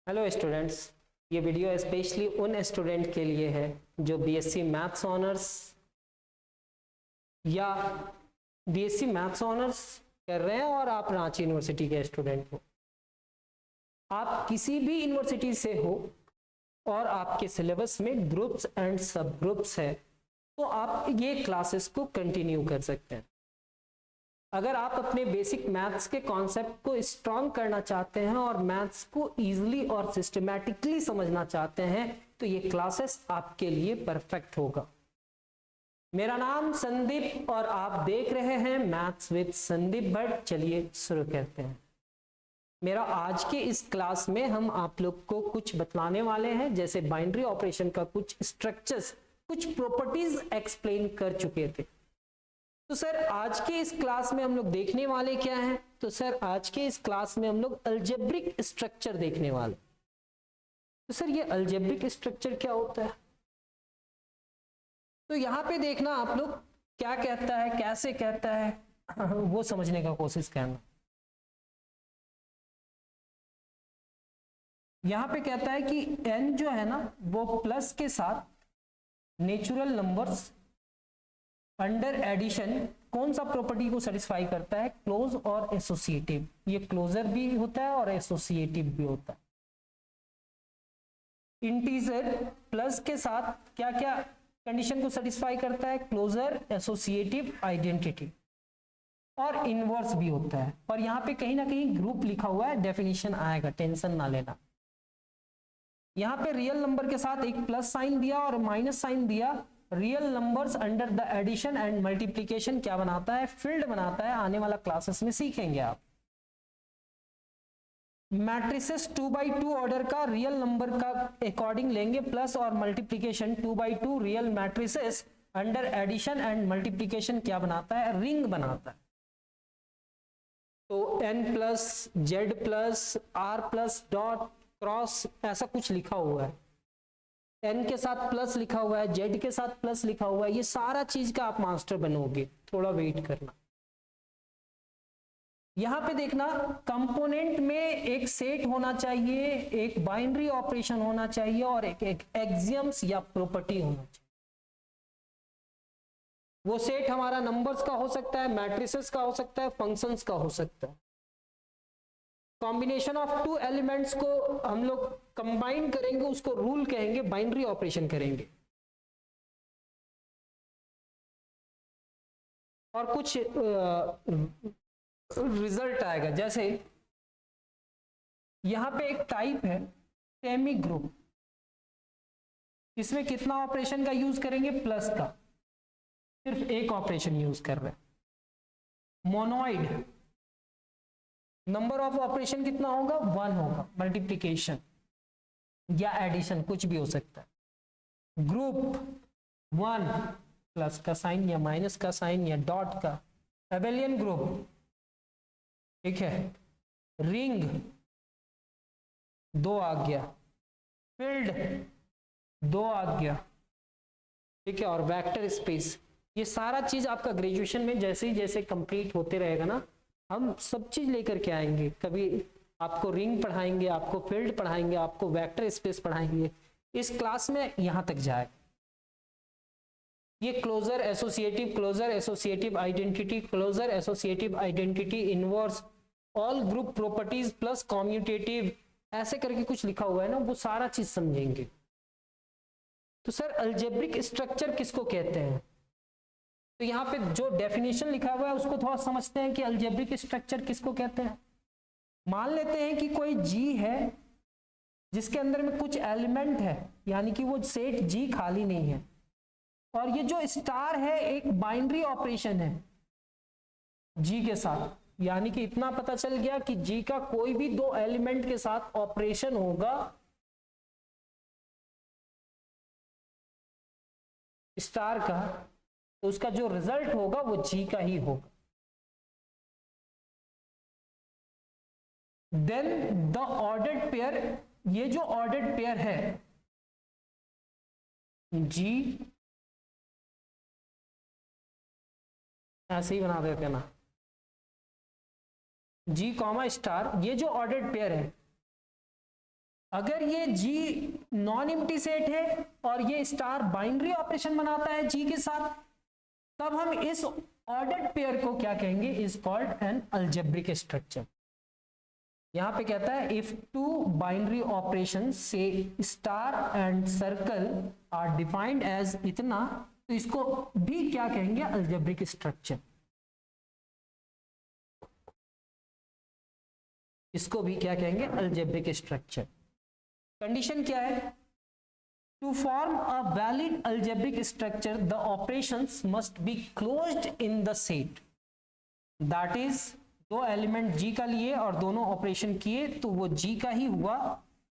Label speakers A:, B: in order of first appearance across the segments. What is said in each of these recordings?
A: Hello students, ये video specially उन student के लिए है जो बीएससी मैथ्स ऑनर्स या बीएससी मैथ्स ऑनर्स कर रहे हैं और आप रांची यूनिवर्सिटी के स्टूडेंट हो। आप किसी भी यूनिवर्सिटी से हो और आपके सिलेबस में ग्रुप्स एंड सब ग्रुप्स है तो आप ये क्लासेस को कंटिन्यू कर सकते हैं। अगर आप अपने बेसिक मैथ्स के कॉन्सेप्ट को स्ट्रॉन्ग करना चाहते हैं और मैथ्स को इजीली और सिस्टमैटिकली समझना चाहते हैं तो ये क्लासेस आपके लिए परफेक्ट होगा। मेरा नाम संदीप और आप देख रहे हैं मैथ्स विद संदीप भट्ट। चलिए शुरू करते हैं। मेरा आज के इस क्लास में हम आप लोग को कुछ बतलाने वाले हैं, जैसे बाइनरी ऑपरेशन का कुछ स्ट्रक्चर्स, कुछ प्रॉपर्टीज एक्सप्लेन कर चुके थे। तो सर आज के इस क्लास में हम लोग देखने वाले क्या हैं? तो सर आज के इस क्लास में हम लोग अलजेब्रिक स्ट्रक्चर देखने वाले। तो सर ये अलजेब्रिक स्ट्रक्चर क्या होता है? तो यहां पे देखना आप लोग क्या कहता है, कैसे कहता है, वो समझने का कोशिश करना। यहां पे कहता है कि n जो है ना वो प्लस के साथ नेचुरल नंबर्स अंडर एडिशन कौन सा प्रॉपर्टी को सेटिस्फाई करता है? क्लोज और एसोसिएटिव। ये क्लोजर भी होता है और एसोसिएटिव भी होता है। इंटीजर प्लस के साथ क्या क्या कंडीशन को सेटिस्फाई करता है? क्लोजर, एसोसिएटिव, आइडेंटिटी और इनवर्स भी होता है। और यहां पे कहीं ना कहीं ग्रुप लिखा हुआ है, डेफिनेशन आएगा, टेंशन ना लेना। यहां पे रियल नंबर के साथ एक प्लस साइन दिया और माइनस साइन दिया। Real numbers under the addition and multiplication क्या बनाता है? फील्ड बनाता है। आने वाला क्लासेस में सीखेंगे आप। मैट्रिसेस 2x2 ऑर्डर का रियल नंबर का अकॉर्डिंग लेंगे, प्लस और multiplication 2x2 real matrices under addition and multiplication क्या बनाता है? रिंग बनाता है। तो n plus Z plus R plus dot cross ऐसा कुछ लिखा हुआ है। n के साथ प्लस लिखा हुआ है, z के साथ प्लस लिखा हुआ है। ये सारा चीज का आप मास्टर बनोगे, थोड़ा वेट करना। यहां पे देखना कंपोनेंट में एक सेट होना चाहिए, एक बाइनरी ऑपरेशन होना चाहिए और एक एक्सियम्स या प्रॉपर्टी होना चाहिए। वो सेट हमारा नंबर्स का हो सकता है, मैट्रिसेस का हो सकता है, फंक्शंस का हो सकता है। कॉम्बिनेशन ऑफ टू एलिमेंट्स को हम लोग कंबाइन करेंगे, उसको रूल कहेंगे, बाइनरी ऑपरेशन करेंगे। और कुछ रिजल्ट आएगा। जैसे यहां पे एक टाइप है सेमी ग्रुप, इसमें कितना ऑपरेशन का यूज करेंगे? प्लस का, सिर्फ एक ऑपरेशन यूज कर रहे हैं। मोनोइड, नंबर ऑफ ऑपरेशन कितना होगा? 1 होगा। मल्टीप्लीकेशन या एडिशन कुछ भी हो सकता है। ग्रुप 1 प्लस का साइन या माइनस का साइन या डॉट का। एबेलियन ग्रुप, ठीक है। रिंग 2 आ गया, फील्ड 2 आ गया, ठीक है। और वेक्टर स्पेस, ये सारा चीज आपका ग्रेजुएशन में जैसे ही जैसे कंप्लीट होते रहेगा ना, हम सब चीज लेकर के आएंगे। कभी आपको रिंग पढ़ाएंगे, आपको फील्ड पढ़ाएंगे, आपको वेक्टर स्पेस पढ़ाएंगे। इस क्लास में यहां तक जाए। ये closure associative, closure associative identity, closure associative identity, inverse, all group properties plus commutative, ऐसे करके कुछ लिखा हुआ है ना, वो सारा चीज समझेंगे। तो सर अलजेब्रिक स्ट्रक्चर किसको कहते हैं? तो यहाँ पे जो डेफिनेशन लिखा हुआ है उसको थोड़ा समझते हैं कि अलजेब्रिक स्ट्रक्चर किसको कहते हैं। मान लेते हैं कि कोई जी है जिसके अंदर में कुछ एलिमेंट है, यानी कि वो सेट जी खाली नहीं है, और ये जो स्टार है एक बाइनरी ऑपरेशन है जी के साथ। यानी कि इतना पता चल गया कि जी का कोई भी 2 एलिमेंट के साथ ऑपरेशन होगा स्टार का, तो उसका जो रिजल्ट होगा वो जी का ही होगा। देन द ऑर्डर्ड पेयर, ये जो ऑर्डर्ड पेयर है जी, ऐसे ही बना देते ना, जी कॉमा स्टार, ये जो ऑर्डर्ड पेयर है अगर ये जी नॉन एम्प्टी सेट है और ये स्टार बाइनरी ऑपरेशन बनाता है जी के साथ, तब हम इस ऑर्डर्ड पेयर को क्या कहेंगे, is called an algebraic structure. यहां पे कहता है इफ टू बाइनरी ऑपरेशन से star and circle are defined as इतना, तो इसको भी क्या कहेंगे, अलजेब्रिक स्ट्रक्चर। इसको भी क्या कहेंगे, अलजेब्रिक स्ट्रक्चर। कंडीशन क्या है, to form a valid algebraic structure the operations must be closed in the set, that is दो एलिमेंट जी का लिए और दोनों ऑपरेशन किए तो वो जी का ही हुआ।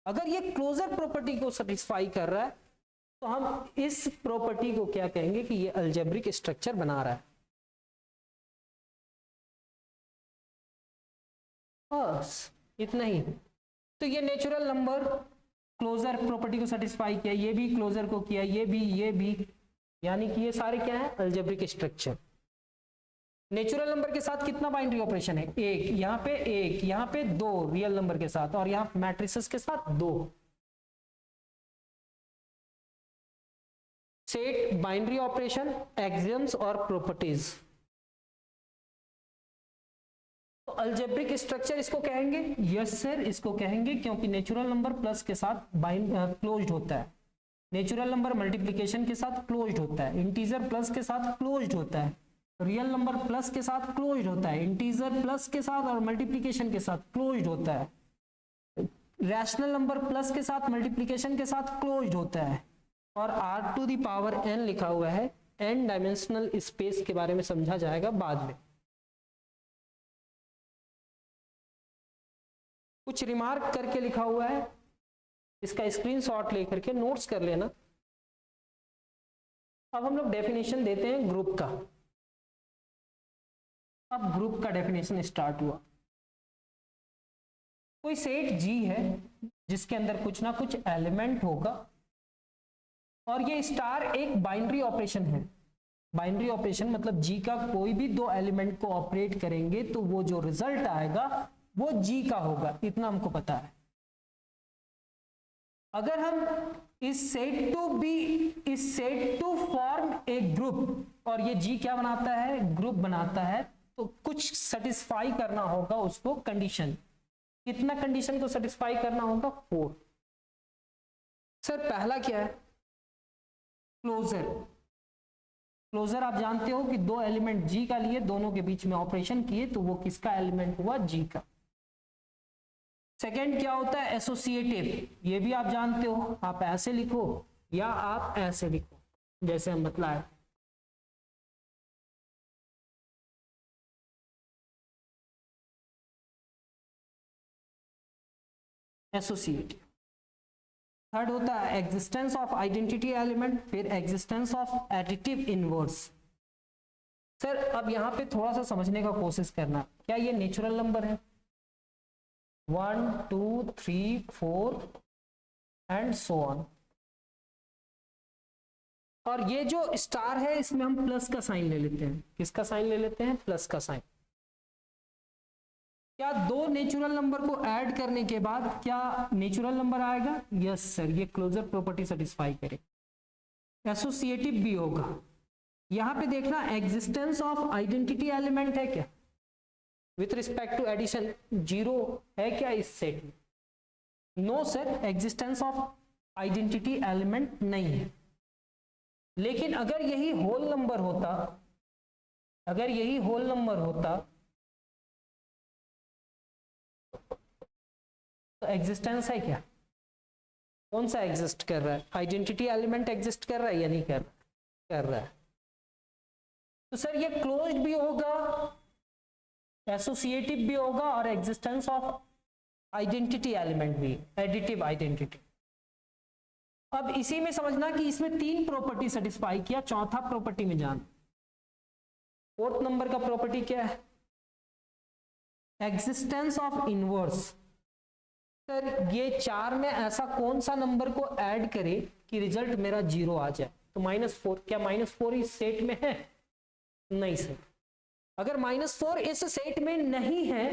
A: अगर ये क्लोजर प्रॉपर्टी को सेटिस्फाई कर रहा है तो हम इस प्रॉपर्टी को क्या कहेंगे कि ये अलजेब्रिक स्ट्रक्चर बना रहा है। बस इतना ही। तो ये नेचुरल नंबर क्लोजर प्रॉपर्टी को सेटिस्फाई किया, ये भी क्लोजर को किया, ये भी, यानी कि ये सारे क्या है, अलजेब्रिक स्ट्रक्चर। नेचुरल नंबर के साथ कितना बाइनरी ऑपरेशन है, एक, यहाँ पे एक, यहाँ पे दो रियल नंबर के साथ, और यहाँ मैट्रिसेस के साथ दो। सेट, बाइनरी ऑपरेशन, एक्सियम्स और प्रॉपर्टीज। तो अलजेब्रिक स्ट्रक्चर इसको कहेंगे, यस सर इसको कहेंगे, क्योंकि नेचुरल नंबर प्लस के साथ क्लोज्ड होता है, नेचुरल नंबर मल्टीप्लिकेशन के साथ क्लोज्ड होता है, इंटीजर प्लस के साथ क्लोज्ड होता है, रियल नंबर प्लस के साथ क्लोज्ड होता है, इंटीजर प्लस के साथ और मल्टीप्लिकेशन के साथ क्लोज्ड होता है, रैशनल नंबर प्लस के साथ मल्टीप्लिकेशन के साथ क्लोज्ड होता है, और r to the power n लिखा हुआ है, n डायमेंशनल स्पेस के बारे में समझा जाएगा बाद में। कुछ रिमार्क करके लिखा हुआ है, इसका स्क्रीनशॉट लेकर के नोट्स कर लेना। अब हम लोग डेफिनेशन देते हैं ग्रुप का। अब ग्रुप का डेफिनेशन स्टार्ट हुआ। कोई सेट जी है जिसके अंदर कुछ ना कुछ एलिमेंट होगा, और ये स्टार एक बाइनरी ऑपरेशन है। बाइनरी ऑपरेशन मतलब जी का कोई भी दो एलिमेंट को ऑपरेट करेंगे तो वो जो रिजल्ट आएगा वो जी का होगा, इतना हमको पता है। अगर हम इस set to form a group, और ये जी क्या बनाता है, ग्रुप बनाता है, तो कुछ सेटिस्फाई करना होगा उसको कंडीशन। कितना कंडीशन को सेटिस्फाई करना होगा, 4। सर पहला क्या है, क्लोजर। क्लोजर आप जानते हो कि दो एलिमेंट जी का लिए, दोनों के बीच में ऑपरेशन किए तो वो किसका एलिमेंट हुआ, जी का। सेकेंड क्या होता है, एसोसिएटिव। ये भी आप जानते हो, आप ऐसे लिखो या आप ऐसे लिखो जैसे हम बतलाए। एसोसिएटिव। थर्ड होता है एग्जिस्टेंस ऑफ आइडेंटिटी एलिमेंट, फिर existence of additive inverse. Sir अब यहां पे थोड़ा सा समझने का कोशिश करना, क्या ये नेचुरल नंबर है, 1 2 3 4 एंड सो ऑन, और ये जो स्टार है इसमें हम प्लस का साइन ले लेते हैं। किसका साइन ले लेते हैं, प्लस का साइन। क्या दो नेचुरल नंबर को ऐड करने के बाद क्या नेचुरल नंबर आएगा, यस सर, ये क्लोजर प्रॉपर्टी सेटिस्फाई करे। एसोसिएटिव भी होगा। यहां पे देखना एग्जिस्टेंस ऑफ आइडेंटिटी एलिमेंट है क्या, विथ रिस्पेक्ट टू एडिशन 0 है क्या इस सेट में, no sir, existence of identity element नहीं है। लेकिन अगर यही होल नंबर होता, अगर यही होल नंबर होता तो एग्जिस्टेंस है क्या, कौन सा एग्जिस्ट कर रहा है, आइडेंटिटी एलिमेंट एग्जिस्ट कर रहा है या नहीं कर रहा, कर रहा है। तो सर ये क्लोज्ड भी होगा, एसोसिएटिव भी होगा, और एग्जिस्टेंस ऑफ आइडेंटिटी एलिमेंट भी, एडिटिव आइडेंटिटी। अब इसी में समझना कि इसमें 3 प्रॉपर्टी सेटिस्फाई किया, चौथा प्रॉपर्टी में जान। फोर्थ नंबर का प्रॉपर्टी क्या है, एग्जिस्टेंस ऑफ इनवर्स। सर ये 4 में ऐसा कौन सा नंबर को ऐड करे कि रिजल्ट मेरा 0 आ जाए, तो -4। क्या -4 इस सेट में है, नहीं सर। अगर -4 इस सेट में नहीं है,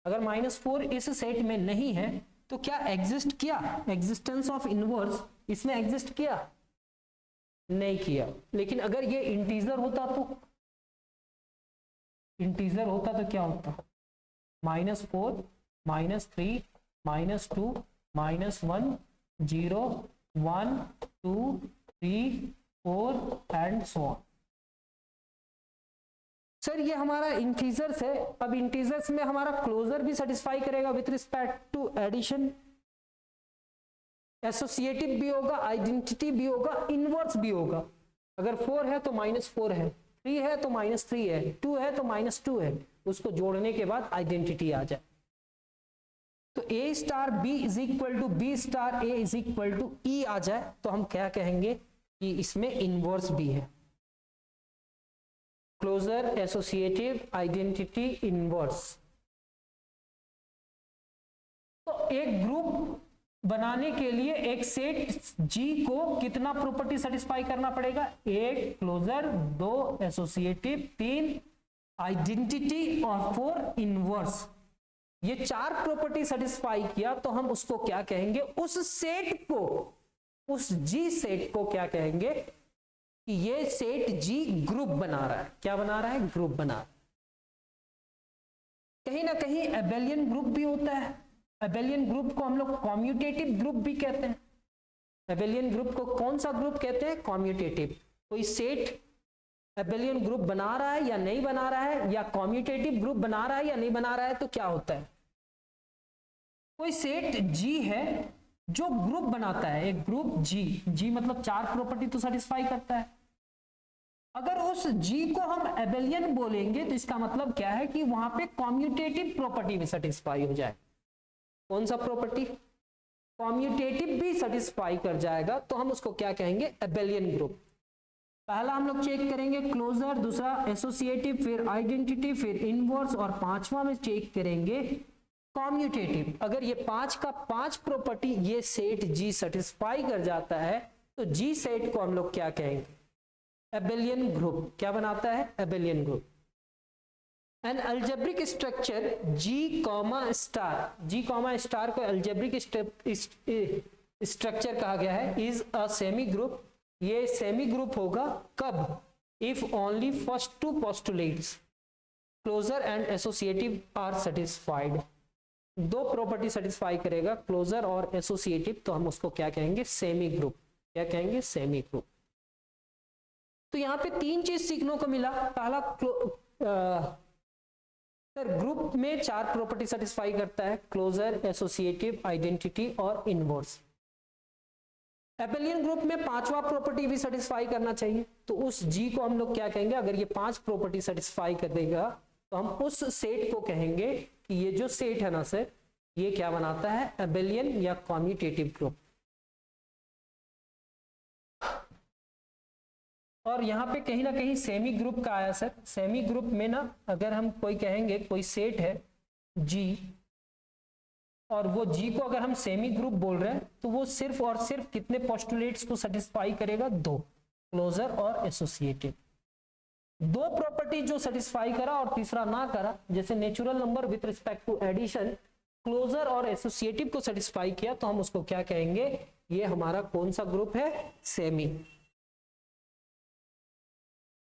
A: अगर -4 इस सेट में नहीं है तो क्या एग्जिस्ट किया? एग्जिस्टेंस ऑफ इनवर्स इसमें एग्जिस्ट किया? नहीं किया। लेकिन अगर ये इंटीजर होता तो क्या होता? -4 -3 -2 -1 0 1 2 3 4 एंड सो ऑन। सर ये हमारा इंटीजर्स है। अब इंटीजर्स में हमारा क्लोजर भी सेटिस्फाई करेगा with respect to addition, associative भी होगा, आइडेंटिटी भी होगा, इनवर्स भी होगा। अगर 4 है तो -4 है, 3 है तो -3 है, 2 है तो -2 है, उसको जोड़ने के बाद आइडेंटिटी आ जाए। तो A star B is equal to B star A is equal to E आ जाए तो हम क्या कहेंगे कि इसमें इनवर्स भी है। Closure, associative, identity, inverse. तो एक ग्रुप बनाने के लिए एक सेट G को कितना प्रॉपर्टी सेटिस्फाई करना पड़ेगा? 1 क्लोजर, 2 एसोसिएटिव, 3 आइडेंटिटी और 4 इनवर्स। ये 4 प्रॉपर्टी सेटिस्फाई किया तो हम उसको क्या कहेंगे? उस सेट को, उस G सेट को क्या कहेंगे कि ये सेट G ग्रुप बना रहा है। क्या बना रहा है? ग्रुप बना रहा है। कहीं ना कहीं एबेलियन ग्रुप भी होता है। एबेलियन ग्रुप को हम लोग कॉम्यूटेटिव ग्रुप भी कहते हैं। एबेलियन ग्रुप को कौन सा ग्रुप कहते हैं? कॉम्यूटेटिव। कोई सेट एबेलियन ग्रुप बना रहा है या नहीं बना रहा है, या कॉम्यूटेटिव ग्रुप बना रहा है या नहीं बना रहा है, तो क्या होता है? कोई सेट G है जो ग्रुप बनाता है, एक ग्रुप G मतलब 4 प्रॉपर्टी तो सेटिस्फाई करता है। अगर उस G को हम एबेलियन बोलेंगे तो इसका मतलब क्या है कि वहां पे कॉम्यूटेटिव प्रॉपर्टी भी सेटिस्फाई हो जाए। कौन सा प्रॉपर्टी? कॉम्यूटेटिव भी सेटिस्फाई कर जाएगा तो हम उसको क्या कहेंगे? Abelian group. पहला हम लोग चेक करेंगे क्लोजर, दूसरा एसोसिएटिव, फिर आइडेंटिटी, फिर इनवर्स, और पांचवा में चेक करेंगे कॉम्यूटेटिव। अगर ये 5 का 5 प्रॉपर्टी ये सेट G सेटिस्फाई कर जाता है तो G सेट को हम लोग क्या कहेंगे? Abelian group. क्या बनाता है? Abelian group. An algebraic structure G star को अलजेब्रिक स्ट्रक्चर कहा गया है, इज अ सेमी ग्रुप। ये सेमी ग्रुप होगा कब? If only first 2 postulates closure and associative are satisfied. 2 property satisfy करेगा, क्लोजर और एसोसिएटिव, तो हम उसको क्या कहेंगे? Semi group. क्या कहेंगे? Semi group. तो यहां पे 3 चीज सीखने को मिला। पहला, सर ग्रुप में 4 प्रॉपर्टी सेटिस्फाई करता है, क्लोजर, एसोसिएटिव, आइडेंटिटी और इनवर्स। एबेलियन ग्रुप में 5वां प्रॉपर्टी भी सेटिस्फाई करना चाहिए, तो उस G को हम लोग क्या कहेंगे? अगर ये 5 प्रॉपर्टी सेटिस्फाई कर देगा तो हम उस सेट को कहेंगे कि ये जो सेट है ना सर, ये क्या बनाता है? एबेलियन या कॉम्यूटेटिव ग्रुप। और यहाँ पे कहीं ना कहीं सेमी ग्रुप का आया सर। सेमी ग्रुप में ना अगर हम कोई कहेंगे कोई सेट है G, और वो G को अगर हम सेमी ग्रुप बोल रहे हैं तो वो सिर्फ और सिर्फ कितने पोस्टुलेट्स को सेटिस्फाई करेगा? 2, क्लोजर और एसोसिएटिव। 2 प्रॉपर्टी जो सेटिस्फाई करा और तीसरा ना करा, जैसे natural number with respect to addition, closure और एसोसिएटिव को सेटिस्फाई किया तो हम उसको क्या कहेंगे? ये हमारा कौन सा ग्रुप है? सेमी।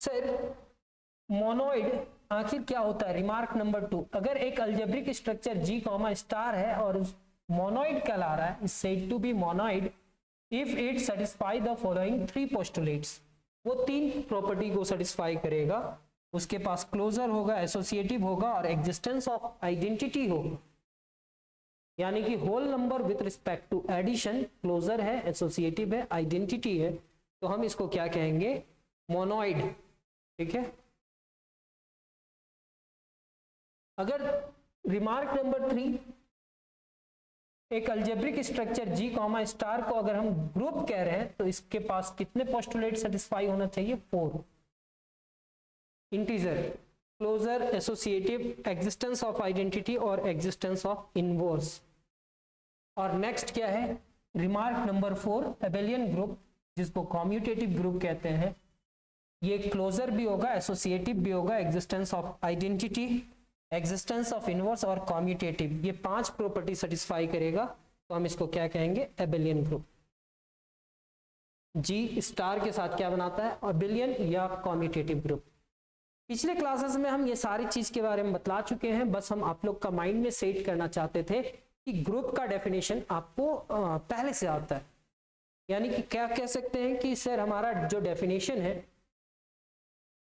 A: सर मोनोइड आखिर क्या होता है? रिमार्क नंबर 2, अगर एक अलजेब्रिक स्ट्रक्चर G स्टार है और मोनोइड कहला रहा है, is said to be monoid if it satisfy the following 3 postulates. वो 3 प्रॉपर्टी को सेटिस्फाई करेगा। उसके पास क्लोजर होगा, एसोसिएटिव होगा और एग्जिस्टेंस ऑफ आइडेंटिटी होगा। यानी कि whole number with respect to addition, closure है, एसोसिएटिव है, आइडेंटिटी है, तो हम इसको क्या कहेंगे? मोनोइड। ठीक है। अगर रिमार्क नंबर 3, एक अलजेब्रिक स्ट्रक्चर G स्टार को अगर हम ग्रुप कह रहे हैं तो इसके पास कितने पोस्टुलेट सेटिस्फाई होना चाहिए? 4। Integer, closure, associative, existence of identity और एग्जिस्टेंस ऑफ इनवर्स। और नेक्स्ट क्या है? रिमार्क नंबर 4, एबेलियन ग्रुप, जिसको कॉम्यूटेटिव ग्रुप कहते हैं। ये क्लोजर भी होगा, एसोसिएटिव भी होगा, existence of identity, existence of inverse और कॉम्यूटेटिव, ये 5 प्रॉपर्टी सेटिस्फाई करेगा। तो हम इसको क्या कहेंगे, एबेलियन ग्रुप। जी स्टार के साथ क्या बनाता है, एबेलियन या कॉम्यूटेटिव ग्रुप। पिछले क्लासेस में हम ये सारी चीज के बारे में बतला चुके हैं, बस हम आप लोग का माइंड में सेट करना चाहते थे कि ग्रुप का डेफिनेशन आपको पहले से आता है। यानी कि क्या कह सकते हैं कि सर हमारा जो डेफिनेशन है,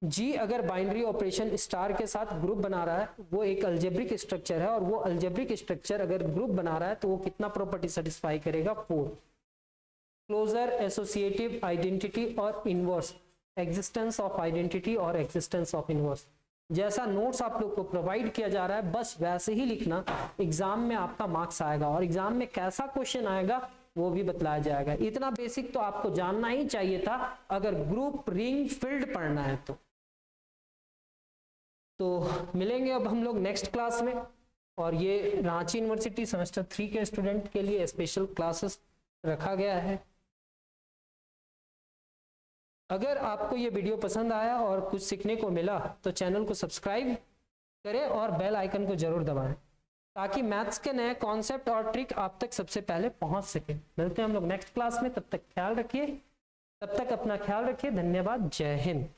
A: जी अगर बाइनरी ऑपरेशन स्टार के साथ ग्रुप बना रहा है, वो एक अलजेब्रिक स्ट्रक्चर है, और वो अलजेब्रिक स्ट्रक्चर अगर ग्रुप बना रहा है तो वो कितना प्रॉपर्टी सेटिस्फाई करेगा, 4। क्लोजर, एसोसिएटिव, आइडेंटिटी और इनवर्स, एग्जिस्टेंस ऑफ आइडेंटिटी और एग्जिस्टेंस ऑफ इनवर्स। जैसा नोट्स आप लोग को प्रोवाइड किया जा रहा है बस वैसे ही लिखना, एग्जाम में आपका मार्क्स आएगा, और एग्जाम में कैसा क्वेश्चन आएगा वो भी बतलाया जाएगा। इतना बेसिक तो आपको जानना ही चाहिए था अगर ग्रुप, रिंग, फील्ड पढ़ना है तो मिलेंगे अब हम लोग नेक्स्ट क्लास में। और ये रांची यूनिवर्सिटी सेमेस्टर 3 के स्टूडेंट के लिए स्पेशल क्लासेस रखा गया है। अगर आपको ये वीडियो पसंद आया और कुछ सीखने को मिला तो चैनल को सब्सक्राइब करें और बेल आइकन को जरूर दबाएं, ताकि मैथ्स के नए कॉन्सेप्ट और ट्रिक आप तक सबसे पहले पहुंच सके। मिलते हैं हम लोग नेक्स्ट क्लास में, तब तक अपना ख्याल रखिए। धन्यवाद। जय हिंद।